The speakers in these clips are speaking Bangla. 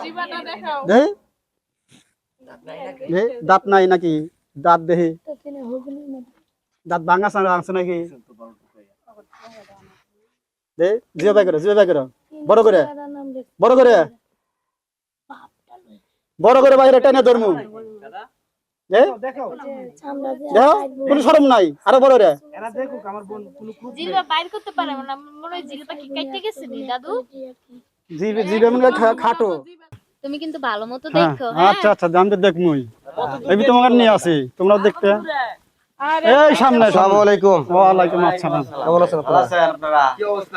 দেখি দাঁত নাই নাকি দাঁত দেখি দাঁত ভাঙা আছে নাকি জিও বাই করো বড় করে বড় করে বড় করে বাইরে টেনে ধরমু দেখো কোনো শরম নাই আরো বড় রে জিলবা বাইর করতে পারে না মনে হয় জিলবা কি কাটতে গেছে নি দাদু জিবে মনে খাটো তুমি কিন্তু ভালো মতো দেখো আচ্ছা আচ্ছা আমি তো দেখমুই আমি তোমাকে নিয়ে আসি তোমরা দেখতে এই সামনে আসসালামু আলাইকুম। ওয়া আলাইকুম আসসালাম কেমন আছেন আপনারা? কি অবস্থা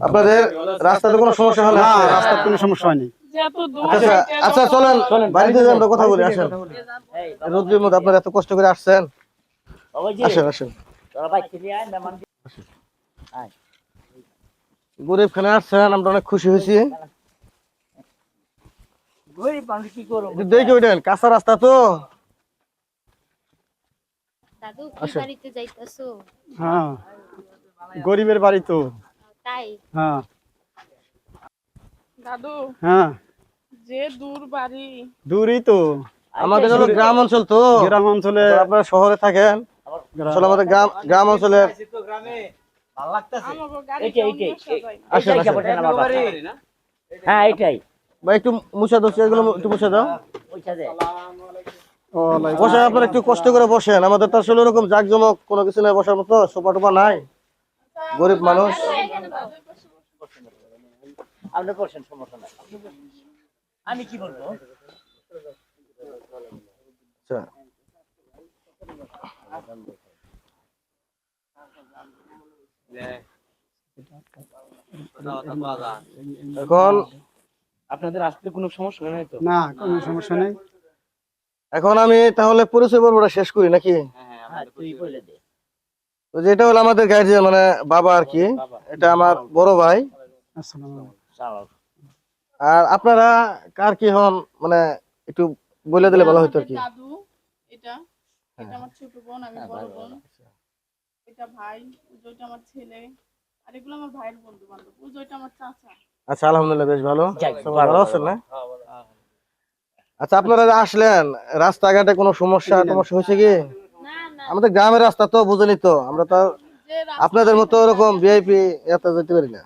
আপনাদের? রাস্তাতে কোনো সমস্যা হলো না না? রাস্তার কোনো সমস্যা হয়নি আচ্ছা আচ্ছা চলেন বাড়িতে যাই আমরা কথা বলি আসেন। রোদ্রের মধ্যে আপনারা এত কষ্ট করে আসছেন। আসেন আসেন। গরিব খানে আসছেন আমরা অনেক খুশি হয়েছি। গরিব মানুষ কি করব? দেখি ওইটা কাঁচা রাস্তা তো। দাদু কি বাড়িতে যাইতাছো? হ্যাঁ গরিবের বাড়ি তো তাই হ্যাঁ দাদু হ্যাঁ যে দূর বাড়ি দূরই তো আমাদের হলো গ্রাম অঞ্চল তো, গ্রাম অঞ্চলে আপনারা শহরে থাকেন, আসলে আমাদের গ্রাম অঞ্চলে হ্যাঁ এটাই ভাই একটু মুছা দাও, এগুলো একটু মুছা দাও। বসেন আপনারা একটু কষ্ট করে বসেন, আমাদের তো আসলে ওরকম জাকজমক কোনো কিছু নাই বসার মতো, সোফা টোপা নাই, গরিব মানুষ। আপনি বসেন, সমস্যা নাই। আমি কি বলবো? আচ্ছা এখন আপনাদের আসতে কোনো সমস্যা নেই তো? না কোনো সমস্যা নেই। এখন আমি তাহলে পরিচয় পর্বটা শেষ করি নাকি? হ্যাঁ তুই বলে দে। তো যেটা হলো আমাদের গার্জিয়ান মানে বাবা আর কি, এটা আমার বড় ভাই। আসসালামু আর আপনারা কার কি হন মানে একটু বলে দিলে ভালো হতো আর কি। দাদু এটা এটা আমার ছোট বোন, আমি বড় বোন, এটা ভাই, ওইটা আমার ছেলে, আর এগুলো আমার ভাইয়ের বন্ধু বান্ধব, ওইটা আমার চাচা। আচ্ছা আলহামদুলিল্লাহ বেশ ভালো, ভালো আছেন না? আচ্ছা আপনারা যে আসলেন, রাস্তাঘাটে কোনো সমস্যা হয়েছে কি? না না আমাদের গ্রামের রাস্তা তো বুঝেনি তো, আমরা তো আপনাদের মতো এরকম ভিআইপি এত যেতে পারি না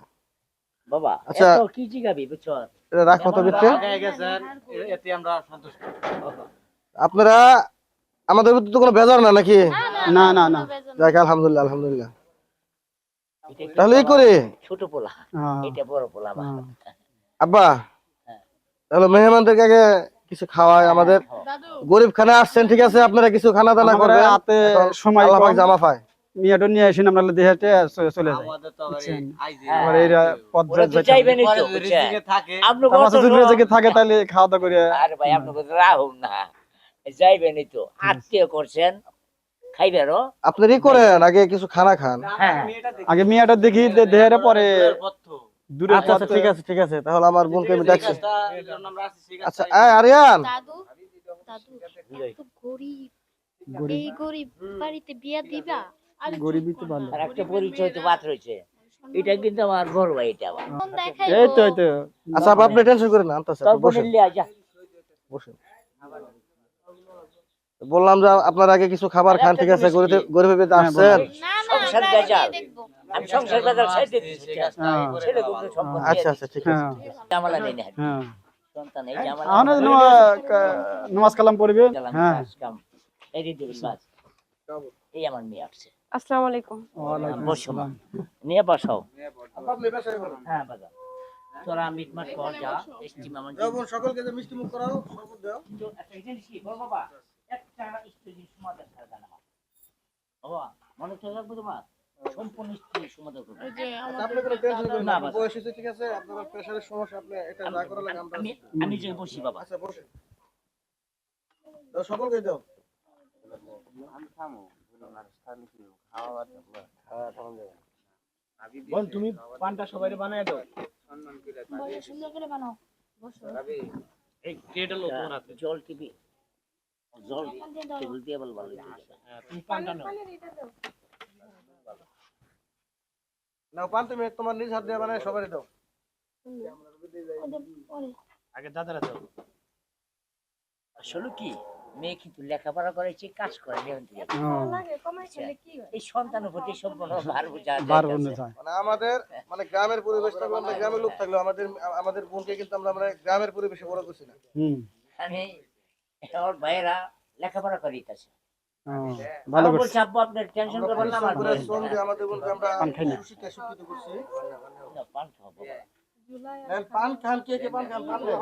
বাবা। আচ্ছা এত কি জিগাবি বুঝছো? এটা রাখো তো বিটে, এতে আমরা সন্তুষ্ট। আপনারা আমাদের মধ্যে তো কোনো বেজার না নাকি? না না না যাক আলহামদুলিল্লাহ আলহামদুলিল্লাহ। তাহলে এই করে ছোট পোলা, হ্যাঁ এটা বড় পোলা আমার। আব্বা তাহলে মেহমানদেরকে আগে কিছু খাওয়ায়, আমাদের দাদু গরিব খানা আসছেন ঠিক আছে, আপনারা কিছু খানা দানা আমাদের করবেন, হাতে সময় আল্লাহ কম। পাক জামা পায়। মিয়াটো নিয়ে আসেন আমরা দেহাতে চলে যাই আবার এইরা পথ তো চাইবেনই তো বুঝছেন? আপনি কত দূরে থেকে থাকে তাহলে খাওয়া দাওয়া করে আরে ভাই আপনি কত রাহুল না, যাইবেনই তো, আত্মীয় করছেন খাইবেরও। আপনারই করেন আগে কিছু খানা খান। হ্যাঁ আগে মিয়াটা দেখি দেহারে পরে দূরে আচ্ছা আচ্ছা ঠিক আছে তাহলে আমার বোনকে আমি ডাকছি। আচ্ছা আরিয়ান দাদু দাদু তো গরিব, এই গরিব বাড়িতে বিয়া দিবা? গরিবই তো ভালো। আর একটা পরিচয় তো বাদ রয়েছে, এটা কিন্তু আমার বড় ভাই, এটা আমার। কোন দেখাই এই তো এই তো আচ্ছা আপনি টেনশন করেন না, আনতেছে তোর বসেন বোনের লিয়া যা। বসেন। বললাম যে আপনারা আগে কিছু খাবার খান ঠিক আছে, গরিবে আসছেন। না না সংসার আমরা বেজাল, গিয়ে দেখবো। আমি সংসার বেজাল সাইতে দিচ্ছি। ছেলে গুলো সম্পত্তি আচ্ছা আচ্ছা ঠিক আছে। জামালা নেই না, হ্যাঁ সন্তান এই জামালা আমাদের নামাজ কালাম পড়বে। হ্যাঁ এই দিদি বাস, এই আমার মেয়ে আসছে। আসসালামু আলাইকুম। বসো মা, নিয়ে বসাও। হ্যাঁ বাবা তোরা মিট মাট কর যা, স্টিম আমার বোন সকলকে যে মিষ্টি মুখ করাও শরবত দাও। তো একটা জিনিস কি বল বাবা, একটা স্ত্রী সমাদর থাকা না বাবা, মনে তো রাখবো তোমার সম্পূর্ণ স্ত্রী সমাদর করবে। এই যে আপনি কোনো টেনশন করেন না, না, বাবা। বয়স হয়েছে ঠিক আছে, আপনার প্রেসারের সমস্যা, আপনি এটা যা করা লাগে আমরা আমি যে বসি বাবা। আচ্ছা বসেন দাও সকলকে দাও। বল তুমি পানটা সবাইরে বানায় দাও। বসো, সুন্দর করে বানাও, বসো। এই কেটে লো তোমার হাতে জল টিপি, জল টেবিল দিয়ে বল ভালো তুমি পানটা নাও। নাও পান তুমি তোমার নিজ হাত দিয়ে বানায় সবাই দাও। পরে আগে দাদারা দাও। আসলে কি মেয়ে কিন্তু লেখাপড়া করেছে কাজ করে এখন থেকে। এই সন্তানের প্রতি সম্পূর্ণ ভার বোঝা বার বন্ধু যায় মানে আমাদের মানে গ্রামের পরিবেশটা আমরা গ্রামের লোক থাকলেও আমাদের বোনকে কিন্তু আমরা গ্রামের পরিবেশে বড় করছি না। মানে ওর ভাইয়েরা লেখাপড়া করে দিতেছে। ভালো আমার করছে বলছে আব্বু আপনার টেনশন করবেন না, আমার পুরো শ্রম দিয়ে আমাদের বোনকে আমরা পান খাই না। শিক্ষিত করছি। না, পান খাবো বাবা। নেন, পান খান, কে কে পান খান, পান নেন।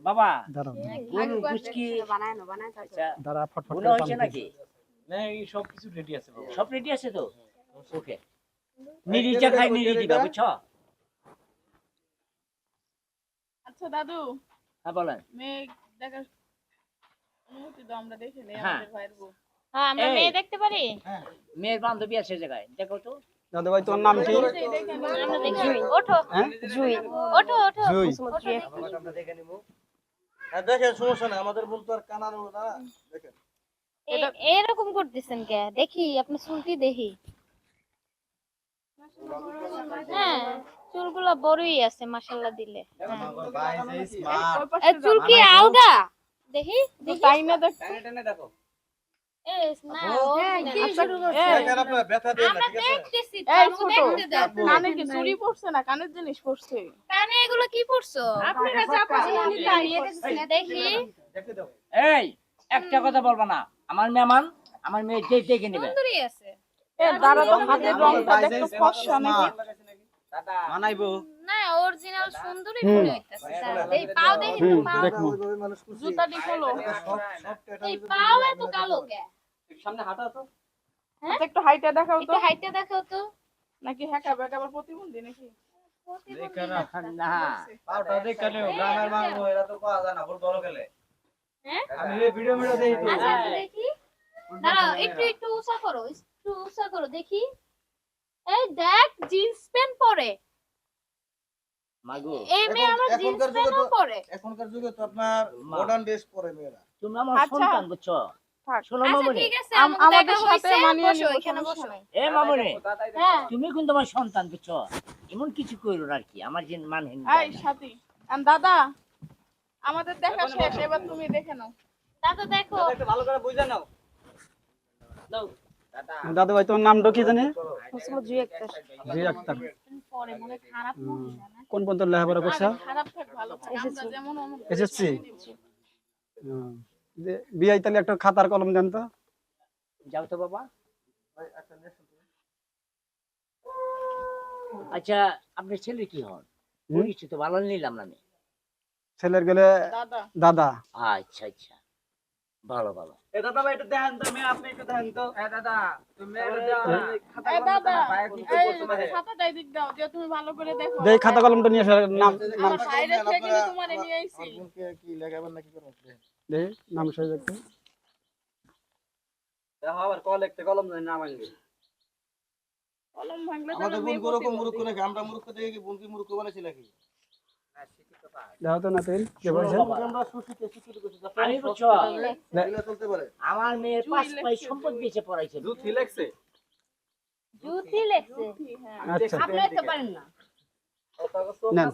বাবা দাঁড়াও গরু গুচকি আচ্ছা দাঁড়া ফটফট ভুল করে হয়েছে পান নাকি? না এই সব কিছু রেডি আছে বাবা। সব রেডি আছে তো? ওকে, নিরিজা খাই নিরি দিবা বুঝছো? আচ্ছা দাদু, হ্যাঁ বলেন। মেয়ে দেখার অনুমতি দাও, আমরা দেখে নেই হ্যাঁ। আমাদের ভাইয়ের বউ। হ্যাঁ আমরা এই। মেয়ে দেখতে পারি? মেয়ের বান্ধবী আছে জায়গায়, দেখো তো। দাদু ভাই তোমার নাম কি? এই দেখে নাও। আমরা দেখি। ওঠো হ্যাঁ ওঠো ওঠো জুই আমরা দেখে নিব। হ্যাঁ দেখেন, সমস্যা নাই, আমাদের বোন তো আর কানানো না। দেখেন এরকম করতেছেন কে? দেখি আপনার চুলটি দেখি। হ্যাঁ চুলগুলো বড়ই আছে মাশাআল্লাহ দিলে। ওই পাশে এই চুল কি আলগা? দেখি দেখি। তাই না দেখো। না ও কি শুরু দেখেন, আপনারা ব্যথা দেন না, ঠিক আছে? দেখতেছি এই তো ছোট, দেখতে দাও। কানে কি চুড়ি পড়ছে না কানের জিনিস পড়ছে? কানে এগুলো কি পড়ছো? আপনারা যা পছন্দ দেখি। এই একটা কথা বলবা না, আমার মেহমান, আমার মেয়ে দেখে নেবে। সুন্দরী আছে। এ দাঁড়া তো, হাতের রংটা দেখো ফর্সা নাকি? মানাইবো। না অরিজিনাল সুন্দরী মনে হইতাছে। এই পাও দেখি তো পাও। দেখো ওইভাবে মানুষ করছি। জুতাটি খোলো। এই পাও এত কালো কে? সামনে হাঁটা তো। আচ্ছা, একটু হাইটা দেখাও তো। একটু হাইটে দেখাও তো। নাকি হ্যাকা ব্যাকা আবার প্রতিবন্ধী নাকি? না পাউটা দেখালেও গ্রামের মানুষ এরা তো পাওয়া যায় না, ফুটবল ভালো খেলে। হ্যাঁ আমি এই ভিডিও দেই তো। আচ্ছা একটু দেখি। দাঁড়াও একটু উঁচা করো, একটু উঁচা করো দেখি। এই দেখ জিন্স প্যান্ট পরে। মাগো এই মেয়ে আমার জিন্স এখনকার যুগে প্যান্টও তো- পরে। এখনকার যুগে তো আপনার মডার্ন ড্রেস পরে মেয়েরা। তুমি আমার আচ্ছা। সন্তান বুঝছো? থাক। শোনো আচ্ছা মামুনি, ঠিক আছে আমাদের দেখা সাথে হইছে, মানিয়ে বসো, নিব, এখানে সমস্যা বসো। নাই। এ মামুনি হ্যাঁ তুমি কিন্তু আমার সন্তান বুঝছো? এমন কিছু কইরো না আর কি, আমার যে মানহীন। এই সাথী, দাদা আমাদের দেখা শেষ, এবার তুমি দেখে নাও। দাদা দেখো। ভালো করে বুঝা নাও। দাদু ভাই তোমার নামটা কি জানি? জি একটা জি আক্তার। পরে মনে খারাপ মনে হয় না। কোন পর্যন্ত লেখাপড়া করছো? খারাপ থাক ভালো থাক, আমরা যেমন অমন এসএসসি? বিআই তাহলে একটা খাতার কলম দেন তো। যাও তো বাবা। আচ্ছা আপনার ছেলে কি হন? পরিচিত ভালো নিলাম না আমি। ছেলের গেলে দাদা। দাদা। আচ্ছা আচ্ছা, ভালো ভালো। এ দাদা ভাই একটু দেখেন তো, মেয়ে আপনি একটু দেখেন তো। এ দাদা তুমি একটু দাও। এই দাদা, এই খাতাটা এদিক দাও, যে তুমি ভালো করে দেখো। যে এই খাতা কলমটা নিয়ে আসার নাম নাম আমার বাইরে থেকে কিন্তু তোমারে নিয়ে আইছি। আমার বোনকে কি লেখাবেন নাকি করবেন? দেখি নাম সই একটু। দেখো আবার কল একটা কলম ধরে না ভাঙবে। কলম ভাঙলে তো আমাদের বোন মেয়ে কোরকম প্রতিবন্ধী। মূর্খ নাকি? আমরা মূর্খ দেখে কি বোনকে মূর্খ বানাইছি নাকি? দেখো তো না তুই কে বলছেন? বোনকে আমরা শিক্ষিত করছি, যাতে আমি বুঝছো এগুলা চলতে পারে। আমার মেয়ের পাঁচ পাই সম্পদ বেঁচে পড়াইছে। দুধ লাগছে। জুতি লেখছে। হ্যাঁ, আচ্ছা আপনি তো পারেন না। নেন।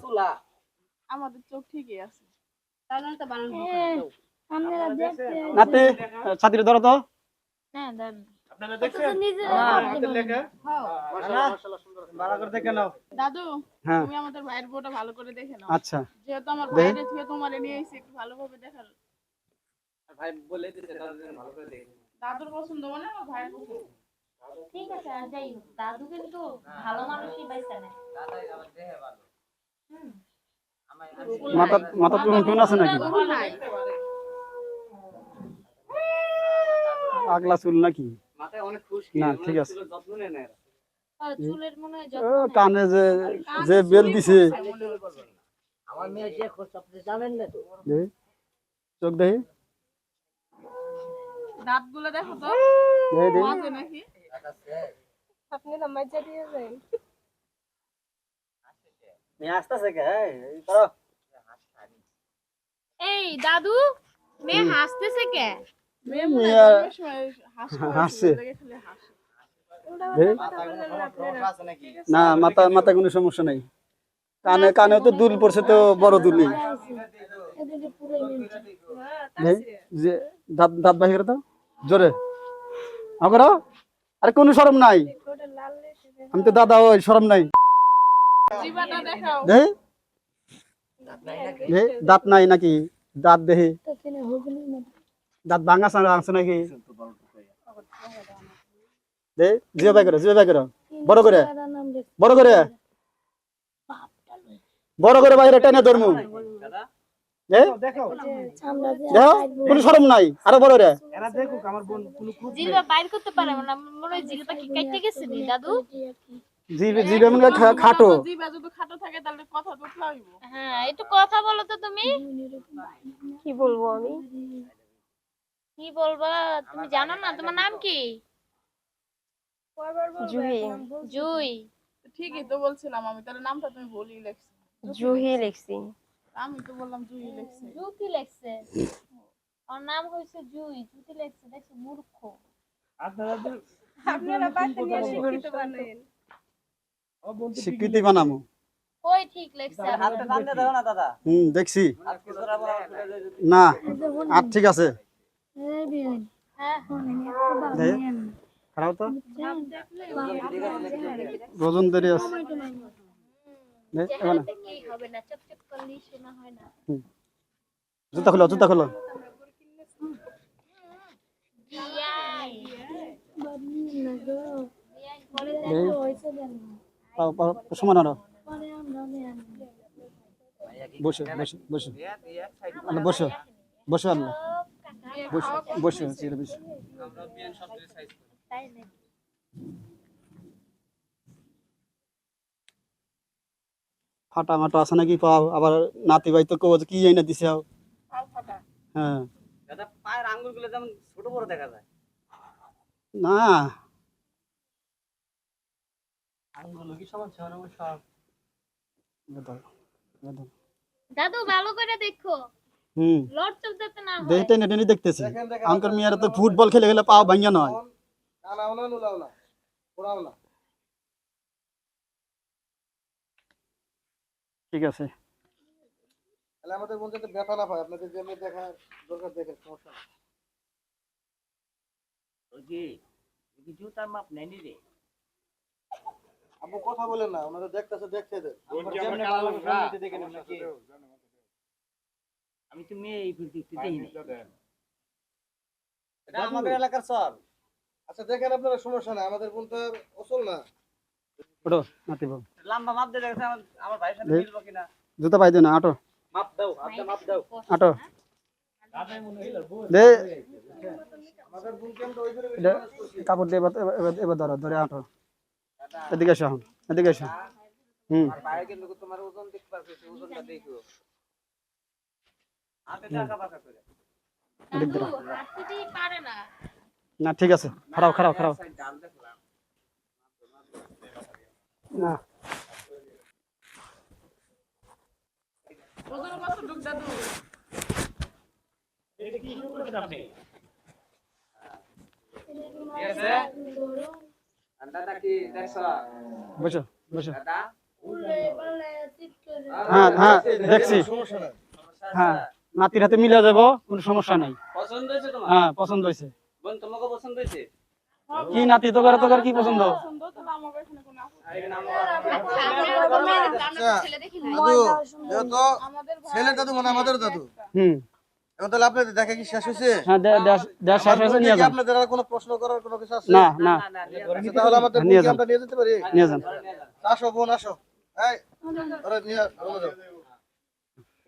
আমাদের চোখ ঠিকই আছে। তাহলে তো বানান আপনারা দেখতে। নাতি ছাত্রী ধরো তো। হ্যাঁ দেন। আপনারা দেখছেন? নিজে হাতের লেখা। মাশাআল্লাহ সুন্দর। ভালো করে দেখে নাও। দাদু, হ্যাঁ তুমি আমাদের ভাইয়ের বউটা ভালো করে দেখে নাও। আচ্ছা যেহেতু আমার বাইরে থেকে তোমারে নিয়ে আইছি, একটু ভালোভাবে দেখাল। ভাই বলে দিতে দাদা ভালো করে দেখে। দাদুর পছন্দ মানে আমার ভাইয়ের পছন্দ। ঠিক আছে আর যাই হোক, দাদু কিন্তু ভালো মানুষই পাইছে না। দাদাই আবার দেখে ভালো। মাথা মাথা টুন আছে নাকি? ভুল নাই। আগলা চুল নাকি? মাথায় অনেক খুশি। না, ঠিক আছে। যত্ন নেয় না এরা। চুলের মনে হয় ও যত্ন নেয়। কানে যে যে বেল দিছে আমার মেয়ে যে খোঁজ আপনি জানেন না তো? দেখি, চোখ দেখি দাঁতগুলো দেখো তো, দেখি দেখি। মাঝে নাকি? আপনি না মাঝে দিয়ে যাই। মেয়ে আসতেছে কে? এই করো। এই দাদু মেয়ে হাসতেছে কে? মেয়ে মনে মেয়ে- হয় জন্মের সময় হাসছে। হাসছে, দেখে খালি হাসে। দেখি। মাথায় কোনো সমস্যা আছে নাকি? না মাথা মাথা কোনো সমস্যা নাই। কানে কানে তো দুল পড়ছে, তো বড় দুলি। যে দাঁত দাঁত বাহির করে দাও জোরে, করো। আরে কোনো শরম নাই, আমি তো দাদা, ওই শরম নাই। জিবাটা দেখাও। দেহে দাঁত নাই নাকি? দাঁত দেহে দাঁত ভাঙা আছে নাকি? দে জিও বাই করো, জিও বাই করো, বড় করে, বড় করে, বড় করে বাইরে টেনে ধরমু। দেখো কোনো শরম নাই, আরো বড় রে। এরা দেখুক আমার বোন কোনো খুব জিবা বাইর করতে পারে না, মনে হয় জিবাটা কি কাটতে গেছে নি দাদু? জিবে জিবে মনে হয় খাটো। জিবা যদি খাটো থাকে তাহলে কথা তো হইব। হ্যাঁ, একটু কথা বলো তো তুমি। কি বলবো আমি? কি বলবা? তুমি জানো না তোমার নাম কি? জুহি। জুই। ঠিকই তো বলছিলাম আমি, তাহলে নামটা তুমি ভুলই লেখছি। জুহি লিখছি। আমি তো বললাম জুহি লেখছি। জুতি লেখছে, ওর নাম হইছে জুই, জুতি লেখছে, দেখছো মূর্খ। আপনারা বাচ্চা নিয়ে শিক্ষিত বানাইন। স্বীকৃতি বানামু। কই ঠিক লেখছে? হাতটা টান দিয়ে দাও না দাদা। দেখছি হাত কিছু রাখো না, আর ঠিক আছে। হ্যাঁ, খারাপ তো ওজন দেরি আছে। চেহারাতে কি হবে না, চকচক করলেই শোনা হয় না। জুতা খোলো, জুতা খোলো। বিয়াই। সমান আরো বসো, বসো, বসো, আল্লাহ বসো, বসো, আল্লাহ বসো, বসো, চেয়ারে বসো। তাই নাকি? ফাটা মাটা আছে নাকি পাও? আবার নাতি ভাই তো কব কি এনে দিছে। হ্যাঁ দাদা পায়ের আঙ্গুলগুলো যেমন ছোট বড় দেখা যায়। না, আঙ্গুল কি সমান সব? দাদু ভালো করে দেখো, লড় চলতে না হয়। দেখতে নেটেনি দেখতেছি। আঙ্কর মিয়ারা তো ফুটবল খেলে গেলে পাও ভাঙা নয়। টানাও না, নুলাও না, ঘোরাও না। ঠিক আছে, তাহলে আমাদের মধ্যে তো ব্যথা না পায়, আপনাদের যেমনি দেখা দরকার দেখেন, সমস্যা নেই। ওই কি জুতার মাপ নেয়নি রে? আপু কথা বলেন না, ওনারা দেখতেছে, দেখতে দেন। দেখে নেব নাকি? আমি তো মেয়ে এই দেখতে দেই না। এটা আমাদের এলাকার চল। আচ্ছা দেখেন আপনারা, সমস্যা নাই, আমাদের বোন তো আর অচল না। ওটো নাতি বাবু, লম্বা মাপ দিয়ে দেখেছে আমার ভাইয়ের সাথে মিলবো কিনা। জুতা পাই দিও না, আটো মাপ দাও, হাতে মাপ দাও। আটো দে, আমাদের বোনকে আমরা ওই করে এটা কাপড় দিয়ে এবার ধরো, ধরে আটো। এদিকে এসো, এদিকে এসো। আর ভাই কিন্তু তোমার ওজন দেখতে পারবে, ওজনটা দেখো। হাতে টাকা পাকা করে। এদিক দাদু ধরো। হাতে দিয়ে পারে না। না ঠিক আছে, খারাপ খারাপ খারাপ ডাল দেখলাম। না। ওজন কত ঢুক দাদু? এটা কি শুরু করছেন আপনি? ঠিক আছে? আর দাদা কি দেখছ? বসো, বসো। দাদা? হ্যাঁ হ্যাঁ দেখছি। সমস্যা নাই। হ্যাঁ নাতির হাতে মিলে যাবো, কোনো সমস্যা নাই। পছন্দ হয়েছে তোমার? হ্যাঁ পছন্দ হয়েছে। বোন তোমাকে পছন্দ হয়েছে? কি নাতি তোকার কি পছন্দ? পছন্দ, তাহলে আমার এখানে কোনো আপত্তি আর এখানে আচ্ছা, ছেলে দেখি না। দাদু যেহেতু আমাদের ছেলে দাদু মানে আমাদের দাদু, হুম এখন তাহলে আপনাদের দেখা কি শেষ হয়েছে? হ্যাঁ দেশ শেষ হয়েছে, নিয়ে কি যান। আপনাদের আর কোনো প্রশ্ন করার কোনো কিছু আছে? না না, আচ্ছা, তাহলে আমাদের নিয়ে বোনকে যান। আমরা নিয়ে যেতে পারি? নিয়ে যান। আসো বোন, আসো। এই ওরা নিয়ে রওনা দাও।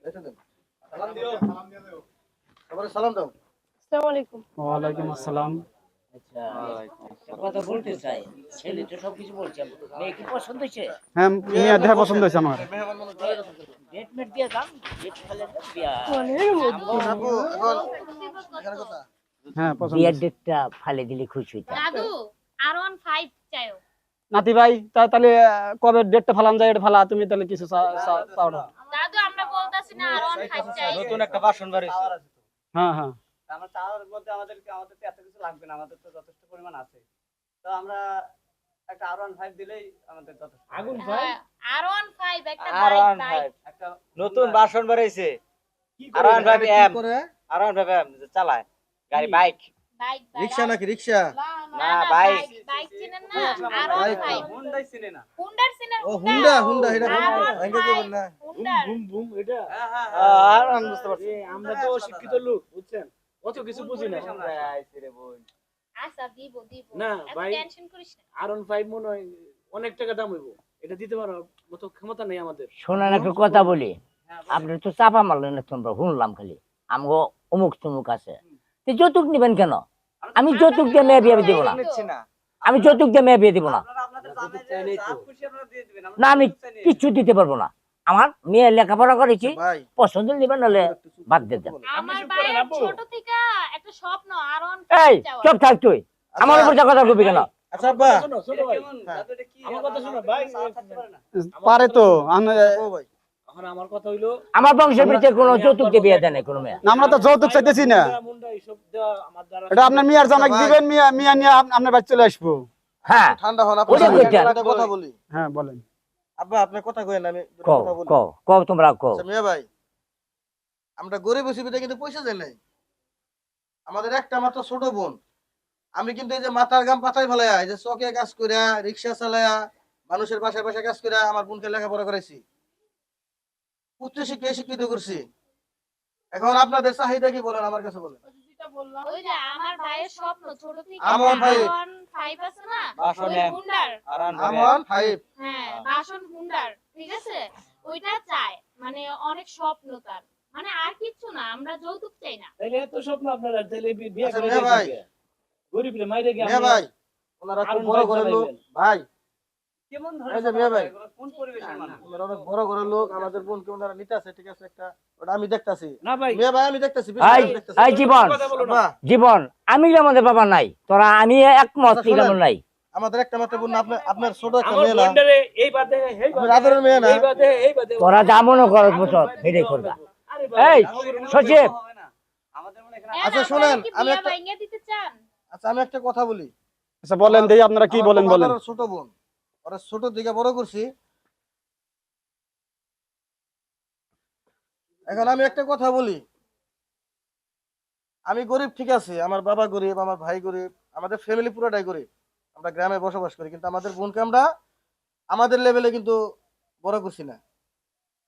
এটা দেন। সালাম দিও। সবারে সালাম দাও। আসসালামু আলাইকুম। ওয়ালাইকুম আসসালাম। আচ্ছা কথা বলতে চাই, ছেলে তো সবকিছু বলছে, মেয়ে কি পছন্দ হয়েছে? হ্যাঁ মেয়ে দেখা পছন্দ হয়েছে আমার। মেহমান মানুষ চলে গেছে। ডেট মেট দিয়ে যান, ডেট ফেলে দেন, বিয়া আপু এখন এখানে কথা। হ্যাঁ পছন্দ বিয়ার হয়েছে। ডেটটা ফালে দিলে খুশি হইতাম। দাদু R15 চাইও। নাতি ভাই তাহলে কবে ডেটটা ফালাম যায়, এটা ফালা তুমি তাহলে কিছু চাও না। দাদু আমরা বলতাছি না R15 চাই। নতুন একটা বাসন বাড়ি। হ্যাঁ হ্যাঁ আমরা চাওয়ার মধ্যে আমাদের তো এত কিছু লাগবে না, আমাদের তো যথেষ্ট পরিমাণ আছে। তো আমরা একটা R15 দিলেই আমাদের যথেষ্ট। আগুন ভাই R15 একটা R15 বাইক একটা নতুন ভার্সন বেরিয়েছে। কি R15 কি M করে R15 M চালায় গাড়ি বাইক বাইক রিকশা নাকি রিকশা না বাইক বাইক চিনেন না R15 হুন্ডাই চিনে না। হুন্ডার চিনেন ও হুন্ডা হুন্ডা এটা R15 ভাঙ্গে করবেন না হুন্ডার বুম বুম এটা আর আমি বুঝতে পারছি। আমরা তো শিক্ষিত লোক বুঝছেন অত কিছু বুঝি না আইছে রে বোন। আচ্ছা দিব না, এত ভাই। টেনশন করিস না আরন 5 মনে হয় অনেক টাকা দাম হইব এটা দিতে পারার মতো ক্ষমতা নেই আমাদের শোনেন একটা কথা বলি, আপনি তো চাপা মারলেন না, তোমরা শুনলাম খালি আমগো অমুক তমুক আছে, তো যৌতুক নিবেন কেন? আমি যৌতুক দিয়ে মেয়ে বিয়ে দিব না, নিচ্ছি না। আমি যৌতুক দিয়ে মেয়ে বিয়ে দিব না। আপনারা আপনাদের জামাই যে যা খুশি আপনারা দিয়ে দিবেন। আমরা না, আমি কিচ্ছু দিতে পারবো না। আমার মেয়ে লেখাপড়া করেছি, ভাই পছন্দ নিবেন নাহলে বাদ দিয়ে দেন। আমার চুপ করেন, ভাইয়ের আব্বু। ছোট থেকে একটা স্বপ্ন এই R15 চুপ থাক তুই, আমার উপর যা কথা কবি কেন? আচ্ছা আব্বা শোনো ছোট এটা ভাই কেমন? দাদু এটা কি? আমার কথা শোনো, ভাই। চা থাকতে পারে না? পারে তো ও ভাই এখন আমার কথা হইলো আমার বংশের ভিতরে কোনো যৌতুক দিয়ে বিয়ে দেয় না কোনো মেয়ে। আমরা তো যৌতুক চাইতেছি না মুন্ডা এইসব দেওয়া আমার দ্বারা এটা আপনার মিয়ার জামাই দিবেন মিয়া মিয়া নিয়ে আপনার বাড়ি চলে আসবো হ্যাঁ ঠান্ডা হন ওটা আপনার কইতে একটা কথা বলি হ্যাঁ বলেন আব্বা আপনি কথা কইেন আমি দুটো কও কথা বলি কও কও তোমরা কও। আচ্ছা মিয়া ভাই আমরা গরিব হিসেবে কিন্তু পয়সা দেয় নাই আমাদের একটা মাত্র ছোট বোন আমি কিন্তু এই যে মাথার গাম পাতায় ফেলাইয়া এই যে চকে কাজ কইরা রিক্সা চালায়া মানুষের বাসায় বাসায় কাজ কইরা আমার বোনকে লেখাপড়া করাইছি উচ্চ শিক্ষায় শিক্ষিত করছি এখন আপনাদের চাহিদা কি বলেন আমার কাছে বলেন যেটা বললাম ওই যে আমার ভাইয়ের স্বপ্ন ছোট থেকে আমার ভাই। R15 আছে না বাসন ওই M হুন্ডার আমার ভাই হ্যাঁ বাসন হুন্ডার ঠিক আছে ওইটা চায় মানে অনেক স্বপ্ন তার মানে আর কিচ্ছু না আমরা যৌতুক চাই না তাইলে এত স্বপ্ন আপনারা তাইলে বিয়ে আচ্ছা, করে মিয়া ভাই। গরিব রে মাইরে গিয়ে মিয়া ভাই ওনারা খুব বড় ঘরের লোক ভাই কেমন এই যে মিয়া ভাই। ধরনের কোন পরিবেশের মানুষ? ওনারা অনেক বড় ঘরের লোক আমাদের বোনকে ওনারা নিতে আছে ঠিক আছে একটা ওটা আমি দেখতাছি না ভাই মিয়া ভাই আমি দেখতাছি এই এই জীবন কথা বলো না আব্বা, জীবন আমি আমাদের বাবা নাই, তোরা আমি একমত আচ্ছা, ঠিক শোনেন। নাই। আমাদের একটা মাত্র বোন না, আপনার ছোট একটা আমার মেয়ে না বন্ডারে এই বাদে এই আপনি আদরের মেয়ে না? এই বাদে এই বাদে তোরা যা মনে করো বছর সেটাই করবা। আরে ভাই, এই আমাদের সচিব হবে না। আমাদের মনে এখানে আচ্ছা, শোনেন, আমি আমি একটা- ভাইঙ্গা দিতে চান আচ্ছা আমি একটা কথা বলি আচ্ছা বলেন দেই আপনারা কি আমার বলেন তো বলেন বাবার ছোট বোন ওরা ছোট থেকে বড় করছি এখন আমি একটা কথা বলি আমি গরিব ঠিক আছে আমার বাবা গরিব আমার ভাই গরিব আমাদের ফ্যামিলি পুরোটাই গরিব আমরা গ্রামে বসবাস করি কিন্তু আমাদের বোনকে আমরা আমাদের লেভেলে কিন্তু বড় করছি না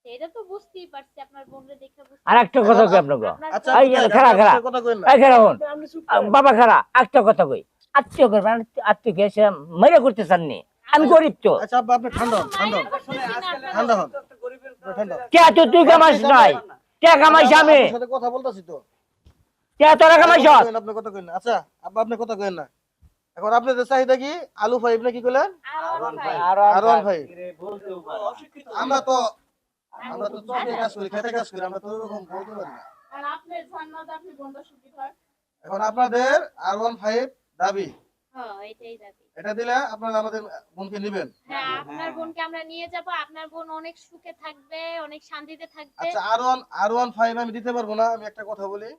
এটা তো বুঝতেই পারছি আপনার বোনরে দেখে বুঝতে আর একটা কথা কই আপনাকে, আপনার আচ্ছা এই আপনি খাড়া, খাড়া। একটা কথা কইেন না এই খাড়া হন, আপনি চুপ বাবা খাড়া, একটা কথা কই, আত্মীয় করবেন, আত্মীয় কে সে মেরে করতে চাননি, আমি গরিব তো। আচ্ছা আব্বা আপনি ঠান্ডা হন ঠান্ডা হন ঠান্ডা হন একটা গরিবের ঠান্ডা হন। কে তো তুই কামাইস নাই, কে কামাইস আমি, আপনার সাথে কথা বলতাছি তো কে তোরা কামাইস? আপনি কথা কইেন না আচ্ছা আব্বা আপনি কথা কইেন না এখন আপনাদের চাহিদা কি আলু ফাইভ না কি কইলেন আর1 ভাই বলতেও পারে। অশিক্ষিত আমরা তো চকে কাজ করি খেতে কাজ করি আমরা তো ওরকম বলতে পারি না আর আপনি জান্নাত আপনি বোনটা সুখী থাক এখন আপনাদের R15 দাবি হ্যাঁ এটাই দাবি এটা দিলে আপনারা আমাদের বোনকে নেবেন হ্যাঁ আপনার বোনকে আমরা নিয়ে যাব আপনার বোন অনেক সুখে থাকবে অনেক শান্তিতে থাকবে আচ্ছা R15 আমি দিতে পারবো না আমি একটা কথা বলি